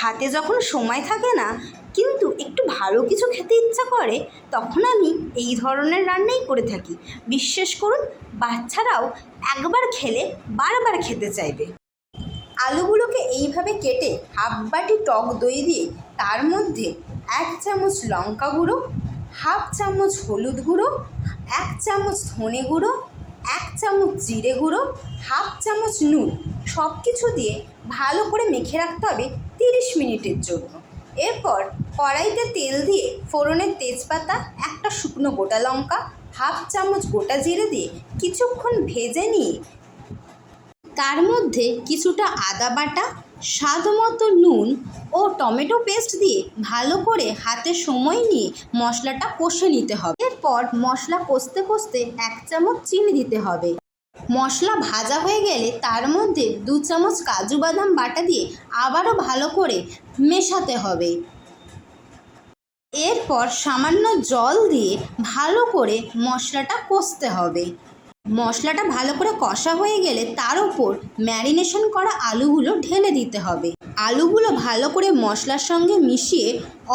হাতে যখন সময় থাকে না কিন্তু একটু ভালো কিছু খেতে ইচ্ছা করে, তখন আমি এই ধরনের রান্নাই করে থাকি। বিশ্বাস করুন, বাচ্চারাও একবার খেলে বারবার খেতে চাইবে। আলুগুলোকে এইভাবে কেটে হাফ বাটি টক দই দিয়ে তার মধ্যে 1 চামচ লঙ্কা গুঁড়ো, হাফ চামচ হলুদ গুঁড়ো, 1 চামচ ধনে গুঁড়ো, 1 চামচ জিরে গুঁড়ো, হাফ চামচ নুন সব কিছু দিয়ে ভালো করে মেখে রাখতে হবে 30 মিনিটের জন্য। এরপর কড়াইতে তেল দিয়ে ফোড়নের তেজপাতা, একটা শুকনো গোটা লঙ্কা, হাফ চামচ গোটা জিরে দিয়ে কিছুক্ষণ ভেজে নিয়ে তার মধ্যে কিছুটা আদা বাটা, স্বাদ মতো নুন ও টমেটো পেস্ট দিয়ে ভালো করে হাতে সময় নিয়ে মশলাটা কষে নিতে হবে। এরপর মশলা কষতে কষতে 1 চামচ চিনি দিতে হবে। মশলা ভাজা হয়ে গেলে তার মধ্যে 2 চামচ কাজু বাদাম বাটা দিয়ে আবারও ভালো করে মেশাতে হবে। এরপর সামান্য জল দিয়ে ভালো করে মশলাটা কষতে হবে। মশলাটা ভালো করে কষা হয়ে গেলে তার উপর ম্যারিনেশন করা আলুগুলো ঢেলে দিতে হবে। আলুগুলো ভালো করে মশলার সঙ্গে মিশিয়ে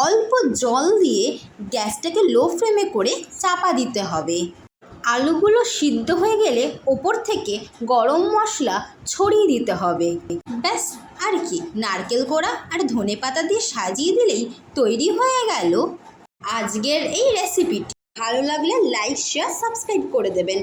অল্প জল দিয়ে গ্যাসটাকে লো ফ্লেমে করে চাপা দিতে হবে। আলুগুলো সিদ্ধ হয়ে গেলে ওপর থেকে গরম মশলা ছড়িয়ে দিতে হবে। ব্যাস, আর কি, নারকেল কোড়া আর ধনেপাতা দিয়ে সাজিয়ে দিলেই তৈরি হয়ে গেল আজকের এই রেসিপিটি। ভালো লাগলে লাইক, শেয়ার, সাবস্ক্রাইব করে দেবেন।